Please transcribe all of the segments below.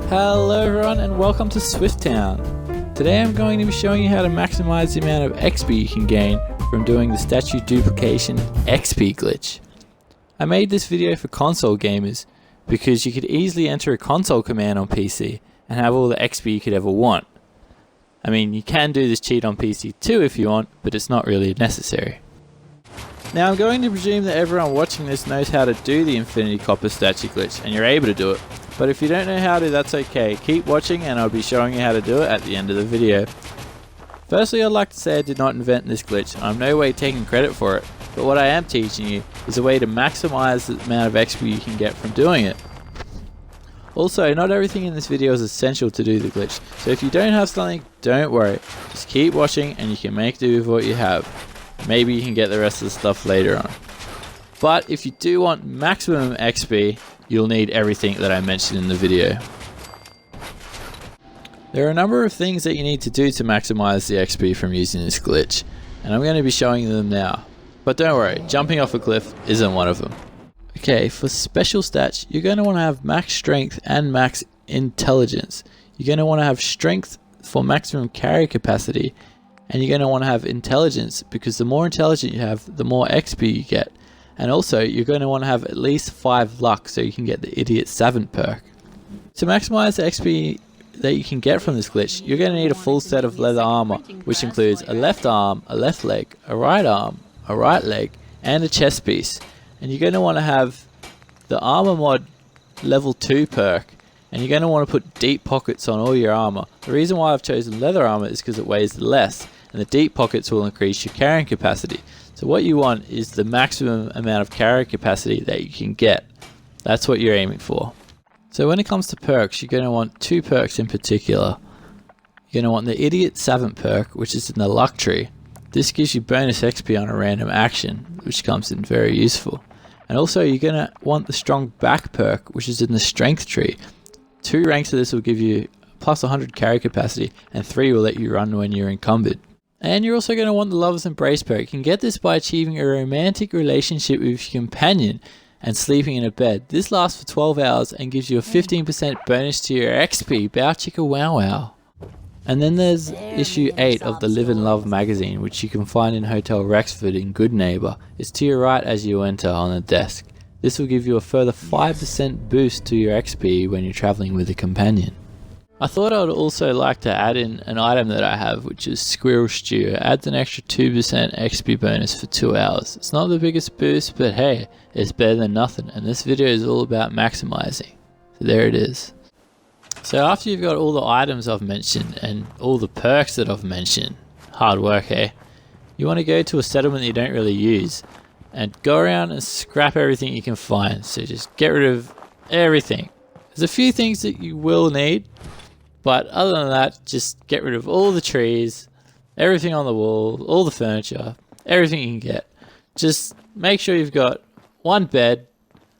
Hello everyone and welcome to Swifttown. Today I'm going to be showing you how to maximize the amount of XP you can gain from doing the statue duplication XP glitch. I made this video for console gamers because you could easily enter a console command on PC and have all the XP you could ever want. I mean, you can do this cheat on PC too if you want, but it's not really necessary. Now I'm going to presume that everyone watching this knows how to do the Infinity Copper statue glitch and you're able to do it. But if you don't know how to, that's okay. Keep watching and I'll be showing you how to do it at the end of the video. Firstly, I'd like to say I did not invent this glitch. I'm no way taking credit for it. But what I am teaching you is a way to maximize the amount of XP you can get from doing it. Also, not everything in this video is essential to do the glitch. So if you don't have something, don't worry. Just keep watching and you can make do with what you have. Maybe you can get the rest of the stuff later on. But if you do want maximum XP, you'll need everything that I mentioned in the video. There are a number of things that you need to do to maximize the XP from using this glitch, and I'm going to be showing you them now. But don't worry, jumping off a cliff isn't one of them. Okay, for special stats, you're going to want to have max strength and max intelligence. You're going to want to have strength for maximum carry capacity, and you're going to want to have intelligence because the more intelligent you have, the more XP you get. And also, you're going to want to have at least 5 luck so you can get the Idiot Savant perk. To maximize the XP that you can get from this glitch, you're going to need a full set of leather armor, which includes a left arm, a left leg, a right arm, a right leg, and a chest piece. And you're going to want to have the armor mod level 2 perk, and you're going to want to put deep pockets on all your armor. The reason why I've chosen leather armor is because it weighs less, and the deep pockets will increase your carrying capacity. So what you want is the maximum amount of carry capacity that you can get. That's what you're aiming for. So when it comes to perks, you're going to want 2 perks in particular. You're going to want the Idiot Savant perk, which is in the luck tree. This gives you bonus XP on a random action, which comes in very useful. And also you're going to want the Strong Back perk, which is in the strength tree. 2 ranks of this will give you plus 100 carry capacity, and 3 will let you run when you're encumbered. And you're also going to want the Lover's Embrace perk. You can get this by achieving a romantic relationship with your companion and sleeping in a bed. This lasts for 12 hours and gives you a 15% bonus to your XP. Bow chicka wow wow. And then there's issue 8 of the Live and Love magazine, which you can find in Hotel Rexford in Good Neighbor. It's to your right as you enter on the desk. This will give you a further 5% boost to your XP when you're traveling with a companion. I thought I would also like to add in an item that I have, which is Squirrel Stew. It adds an extra 2% XP bonus for 2 hours. It's not the biggest boost, but hey, it's better than nothing, and this video is all about maximizing. So there it is. So after you've got all the items I've mentioned and all the perks that I've mentioned, hard work, eh? You want to go to a settlement that you don't really use and go around and scrap everything you can find. So just get rid of everything. There's a few things that you will need, but other than that, just get rid of all the trees, everything on the wall, all the furniture, everything you can get. Just make sure you've got 1 bed,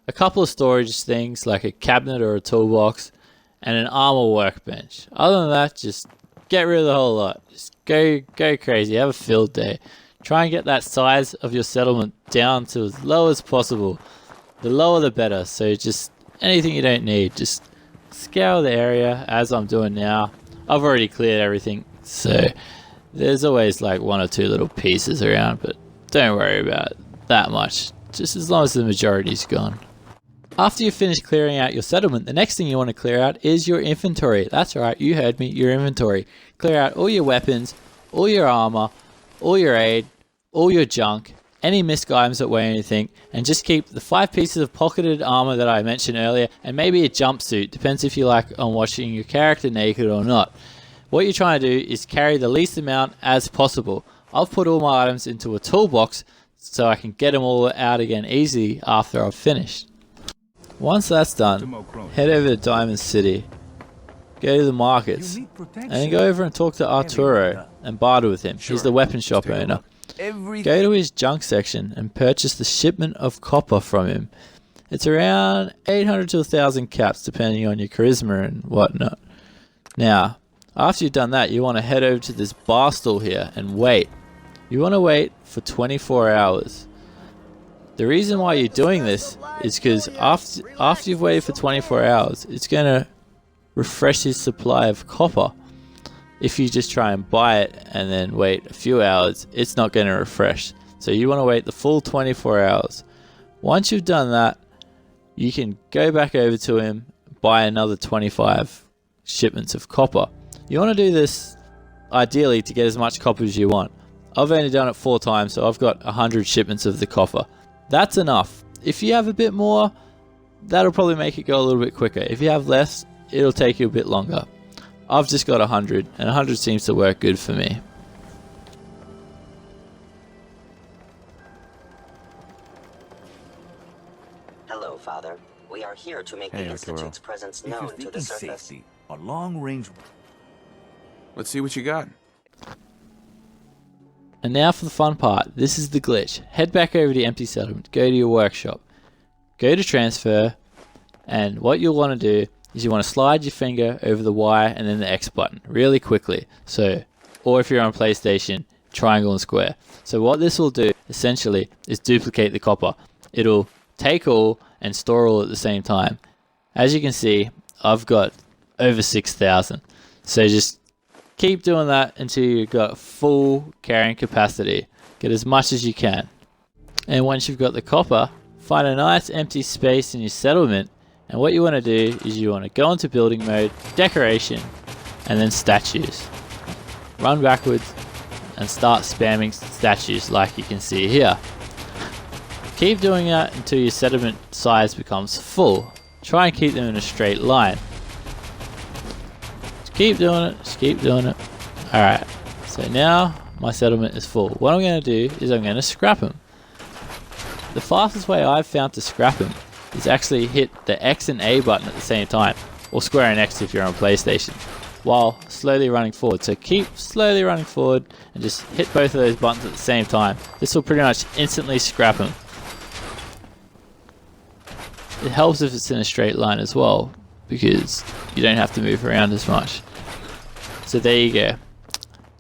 a couple of storage things like a cabinet or a toolbox, and an armor workbench. Other than that, just get rid of the whole lot. Just go crazy, have a field day. Try and get that size of your settlement down to as low as possible. The lower the better, so just anything you don't need, just scour the area as I'm doing now. I've already cleared everything, so there's always like 1 or 2 little pieces around, but don't worry about it that much, just as long as the majority's gone. After you've finished clearing out your settlement, the next thing you want to clear out is your inventory. That's right, you heard me, your inventory. Clear out all your weapons, all your armor, all your aid, all your junk, any misc items that weigh anything, and just keep the 5 pieces of pocketed armor that I mentioned earlier, and maybe a jumpsuit, depends if you like on watching your character naked or not. What you're trying to do is carry the least amount as possible. I've put all my items into a toolbox so I can get them all out again easily after I've finished. Once that's done, head over to Diamond City, go to the markets, and then go over and talk to Arturo and barter with him. He's the weapon shop owner. Go to his junk section and purchase the shipment of copper from him. It's around 800 to 1,000 caps depending on your charisma and whatnot. Now, after you've done that, you want to head over to this bar stall here and wait. You want to wait for 24 hours. The reason why you're doing this is because after you've waited for 24 hours, it's going to refresh his supply of copper. If you just try and buy it and then wait a few hours, it's not going to refresh. So you want to wait the full 24 hours. Once you've done that, you can go back over to him, buy another 25 shipments of copper. You want to do this ideally to get as much copper as you want. I've only done it 4 times, so I've got 100 shipments of the copper. That's enough. If you have a bit more, that'll probably make it go a little bit quicker. If you have less, it'll take you a bit longer. I've just got 100, and 100 seems to work good for me. Hello, Father. We are here to make the Institute's presence known to the surface. Safety, a long-range... Let's see what you got. And now for the fun part. This is the glitch. Head back over to Empty Settlement, go to your workshop, go to transfer, and what you'll want to do is you want to slide your finger over the Y and then the X button really quickly. So, or if you're on PlayStation, triangle and square. So what this will do essentially is duplicate the copper. It'll take all and store all at the same time. As you can see, I've got over 6,000. So just keep doing that until you've got full carrying capacity. Get as much as you can. And once you've got the copper, find a nice empty space in your settlement, and what you want to do is you want to go into building mode, decoration, and then statues. Run backwards and start spamming statues like you can see here. Keep doing that until your settlement size becomes full. Try and keep them in a straight line. Just keep doing it, just keep doing it. Alright, so now my settlement is full. What I'm going to do is I'm going to scrap them. The fastest way I've found to scrap them is actually hit the X and A button at the same time, or square and X if you're on PlayStation, while slowly running forward. So keep slowly running forward and just hit both of those buttons at the same time. This will pretty much instantly scrap them. It helps if it's in a straight line as well, because you don't have to move around as much. So there you go.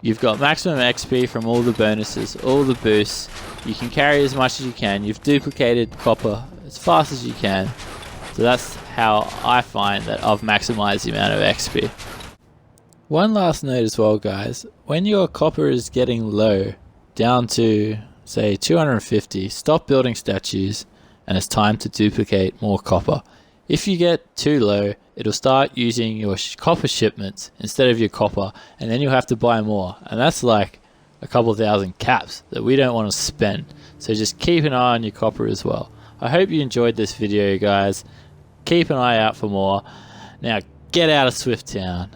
You've got maximum XP from all the bonuses, all the boosts. You can carry as much as you can. You've duplicated copper as fast as you can. So that's how I find that I've maximized the amount of XP. One last note as well, guys. When your copper is getting low, down to say 250, stop building statues and it's time to duplicate more copper. If you get too low, it'll start using your copper shipments instead of your copper, and then you'll have to buy more, and that's like a couple thousand caps that we don't want to spend. So just keep an eye on your copper as well. I hope you enjoyed this video, guys. Keep an eye out for more. Now get out of Swift Town.